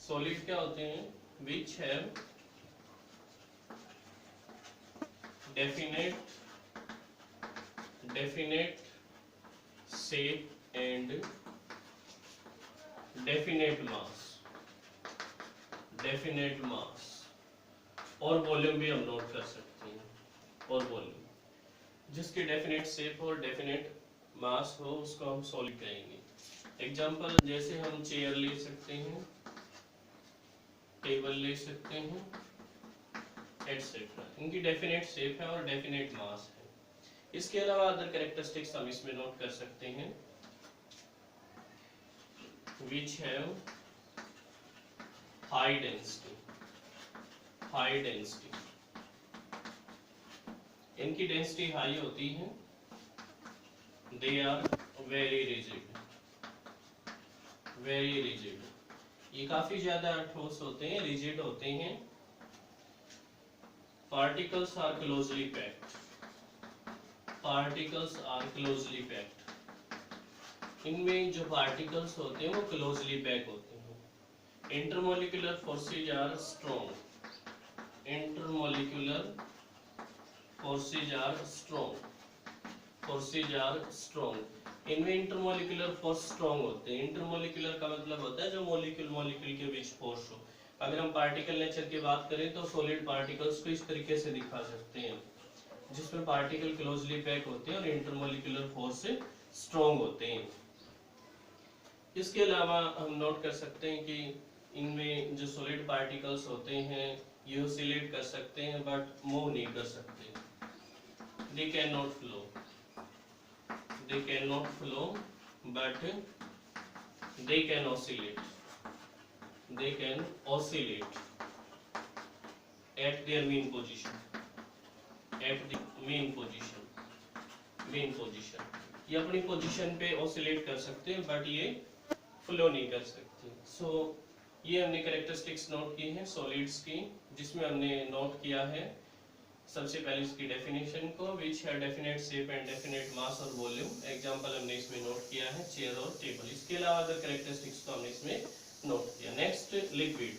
Solid क्या होते हैं? Which have definite shape and definite मास और वॉल्यूम भी हम नोट कर सकते हैं। और वॉल्यूम जिसकी डेफिनेट शेप और डेफिनेट मास हो उसको हम सॉलिड कहेंगे। एग्जांपल जैसे हम चेयर ले सकते हैं, टेबल ले सकते हैं, एटसेट्रा। इनकी डेफिनेट शेप है और डेफिनेट मास है। इसके अलावा अदर कैरेक्टरिस्टिक्स हम इसमें नोट कर सकते हैं। which have high density, इनकी डेंसिटी हाई होती है। they are very rigid, ये काफी ज्यादा ठोस होते हैं, रिजिड होते हैं। particles are closely packed, इनमें जो पार्टिकल्स होते हैं वो क्लोजली पैक होते हैं। इंटरमोलिकुलर फोर्सेज आर स्ट्रॉन्ग, इनमें इंटरमोलिकुलर फोर्स स्ट्रॉन्ग होते हैं। इंटरमोलिकुलर का मतलब होता है जो मॉलिक्यूल के बीच फोर्स हो। अगर हम पार्टिकल नेचर की बात करें तो सॉलिड पार्टिकल्स को इस तरीके से दिखा सकते हैं, जिसमें पार्टिकल क्लोजली पैक होते हैं और इंटरमोलिकुलर फोर्स से स्ट्रॉन्ग होते हैं। इसके अलावा हम नोट कर सकते हैं कि इनमें जो सॉलिड पार्टिकल्स होते हैं ये ऑसिलेट कर सकते हैं बट मूव नहीं कर सकते। They can not flow but they can oscillate at their main position, ये अपनी पोजीशन पे ऑसिलेट कर सकते हैं बट ये फ्लो नहीं कर सकती। सो ये हमने कैरेक्टरिस्टिक्स नोट की हैं सॉलिड्स की, जिसमें हमने नोट किया है सबसे पहले इसकी डेफिनेशन को, विच है डेफिनेट शेप एंड डेफिनेट मास और वॉल्यूम। एग्जांपल हमने इसमें नोट किया है चेयर और टेबल। इसके अलावा अदर कैरेक्टरिस्टिक्स को हमने इसमें नोट किया। Next liquid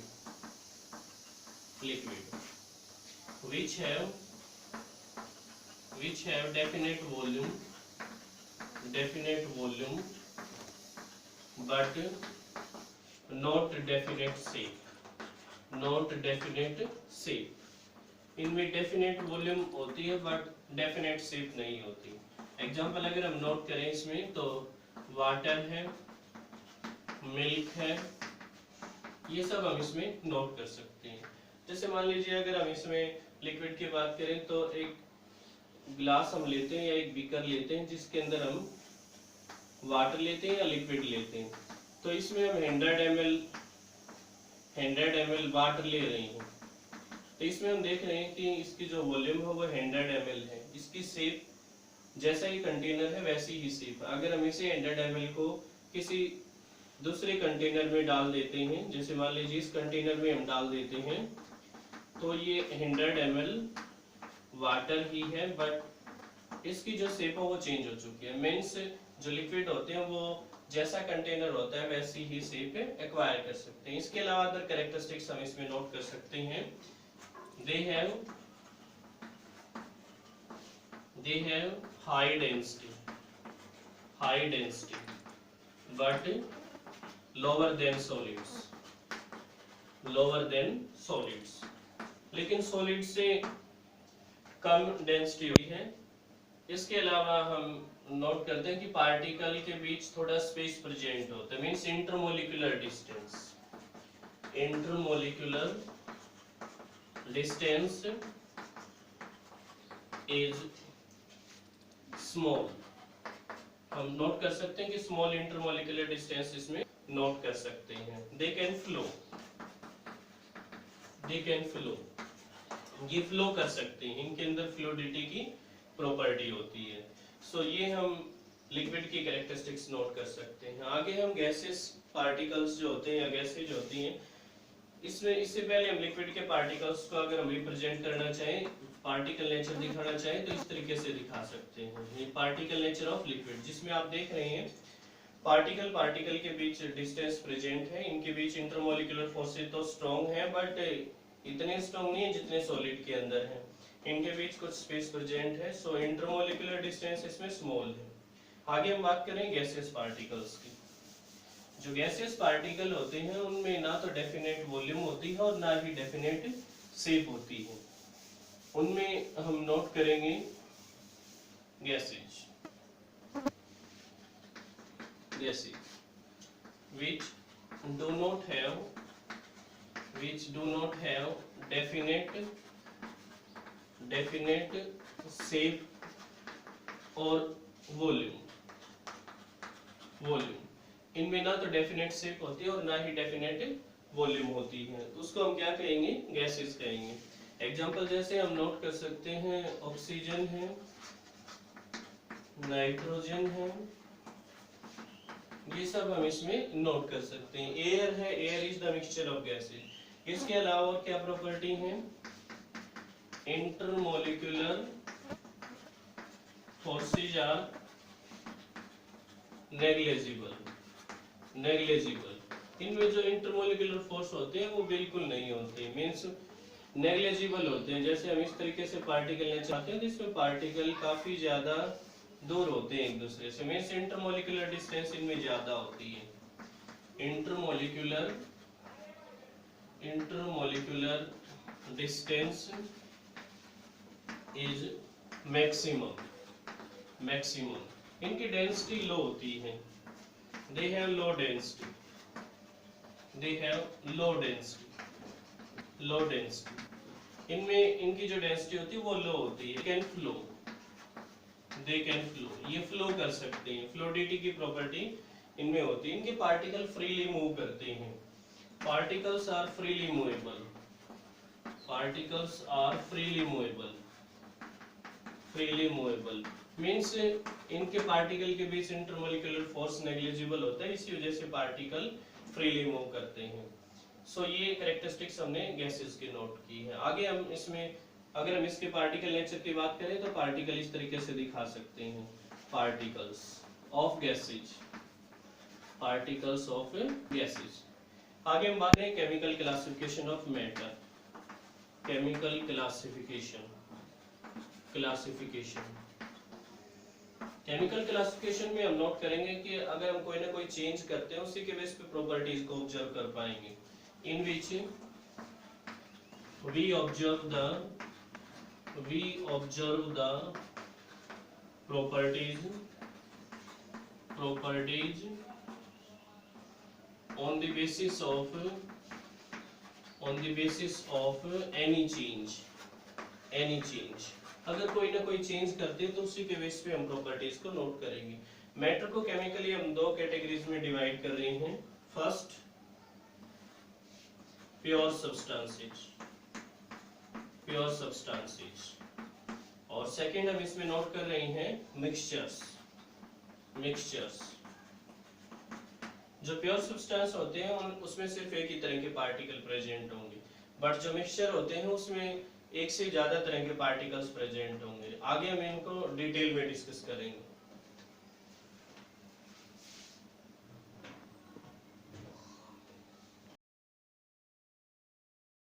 which have definite volume but not definite shape, इनमें डेफिनेट वॉल्यूम होती है बट डेफिनेट शेप नहीं होती। एग्जांपल अगर हम नोट करें इसमें तो वाटर है, मिल्क है, ये सब हम इसमें नोट कर सकते हैं। जैसे मान लीजिए अगर हम इसमें लिक्विड की बात करें तो एक ग्लास हम लेते हैं या एक बीकर लेते हैं जिसके अंदर हम वाटर लेते हैं या लिक्विड लेते हैं, तो इसमें हम 100 ml वाटर ले रहे हैं, तो इसमें हम देख रहे हैं कि इसकी जो वॉल्यूम है वो 100 ml है। इसकी शेप जैसा ही कंटेनर है वैसी ही शेप है। अगर हम इसे 100 ml को किसी दूसरे कंटेनर में डाल देते हैं, जैसे मान लीजिए इस कंटेनर में हम डाल देते हैं, तो ये 100 ml वाटर ही है बट इसकी जो शेप है वो चेंज हो चुकी है। मीन्स जो लिक्विड होते हैं वो जैसा कंटेनर होता है वैसी ही शेप एक्वायर कर सकते हैं। इसके अलावा अदर कैरेक्टरिस्टिक्स हम इसमें नोट कर सकते हैं। they have high density but lower than solids, लेकिन सॉलिड से कम डेंसिटी होती है। इसके अलावा हम नोट करते हैं कि पार्टिकल के बीच थोड़ा स्पेस प्रेजेंट होता है, means intermolecular distance is small. हम नोट कर सकते हैं कि स्मॉल इंटरमोलिकुलर डिस्टेंस इसमें नोट कर सकते हैं। दे कैन फ्लो, ये फ्लो कर सकते हैं, इनके अंदर फ्लूइडिटी की प्रॉपर्टी होती है। सो ये हम लिक्विड की कैरेक्टरिस्टिक्स नोट कर सकते हैं। आगे हम गैसेस पार्टिकल्स जो होते हैं या गैसेज होती हैं, इसमें इससे पहले हम लिक्विड के पार्टिकल्स को अगर हम रिप्रेजेंट करना चाहें, पार्टिकल नेचर दिखाना चाहें, तो इस तरीके से दिखा सकते हैं। ये पार्टिकल नेचर ऑफ लिक्विड, जिसमें आप देख रहे हैं पार्टिकल पार्टिकल के बीच डिस्टेंस प्रेजेंट है, इनके बीच इंटरमोलिकुलर फोर्सेस तो स्ट्रॉन्ग है बट इतने स्ट्रॉन्ग नहीं है जितने सॉलिड के अंदर है, इनके बीच कुछ स्पेस प्रेजेंट है, सो इंटरमोलिकुलर डिस्टेंस इसमें स्मॉल है। आगे हम बात करें गैसियस पार्टिकल्स की। जो गैसियस पार्टिकल होते हैं उनमें ना तो डेफिनेट वॉल्यूम होती है और ना ही डेफिनेट शेप होती है। उनमें हम नोट करेंगे gases which do not have definite shape और वॉल्यूम। इनमें ना तो डेफिनेट शेप होती है और ना ही डेफिनेट वॉल्यूम होती है, तो उसको हम क्या कहेंगे, गैसेस कहेंगे। एग्जांपल जैसे हम नोट कर सकते हैं ऑक्सीजन है, नाइट्रोजन है, ये सब हम इसमें नोट कर सकते हैं। एयर है, air is the mixture of gases. इसके अलावा और क्या प्रॉपर्टी है, इंटरमोलिकुलर फोर्सेज आर नेग्लिजिबल। इनमें जो इंटरमोलिकुलर फोर्स होते हैं वो बिल्कुल नहीं होते, मींस नेग्लिजिबल होते हैं। जैसे हम इस तरीके से पार्टिकल लेना चाहते हैं जिसमें पार्टिकल काफी ज्यादा दूर होते हैं एक दूसरे से, मींस इंटरमोलिकुलर डिस्टेंस इनमें ज्यादा होती है। Intermolecular distance is maximum. इनकी डेंसिटी लो होती है, they have low density। इनमें इनकी जो डेंसिटी होती है वो लो होती है। they can flow, ये फ्लो कर सकते हैं, फ्लूइडिटी की प्रॉपर्टी इनमें होती है। इनके पार्टिकल फ्रीली मूव करते हैं। Particles are freely movable means इनके पार्टिकल के बीच इंटरमोलिकुलर फोर्स नेग्लिजिबल होता है, इसी वजह से पार्टिकल फ्रीली मूव करते हैं। सो ये कैरेक्टरिस्टिक्स हमने गैसेस की नोट की है। आगे हम इसमें अगर हम इसके पार्टिकल नेचर की बात करें तो पार्टिकल इस तरीके से दिखा सकते हैं, पार्टिकल्स ऑफ गैसेज। आगे हम बात करें chemical classification of matter. Chemical classification में हम नोट करेंगे कि अगर हम कोई ना कोई चेंज करते हैं उसी के बेस पे प्रॉपर्टीज को ऑब्जर्व कर पाएंगे। इन विच we observe the properties on the basis of any change। अगर कोई ना कोई चेंज करते हैं तो उसी के बेस पे हम प्रॉपर्टीज को नोट करेंगे। मैटर को केमिकली हम दो कैटेगरीज में डिवाइड कर रहे हैं। फर्स्ट प्योर सब्सटेंसेस और सेकंड हम इसमें नोट कर रहे हैं मिक्सचर्स। जो प्योर सब्सटेंस होते हैं उसमें सिर्फ एक ही तरह के पार्टिकल प्रेजेंट होंगे, बट जो मिक्सचर होते हैं उसमें एक से ज्यादा तरह के पार्टिकल्स प्रेजेंट होंगे। आगे हम इनको डिटेल में डिस्कस करेंगे।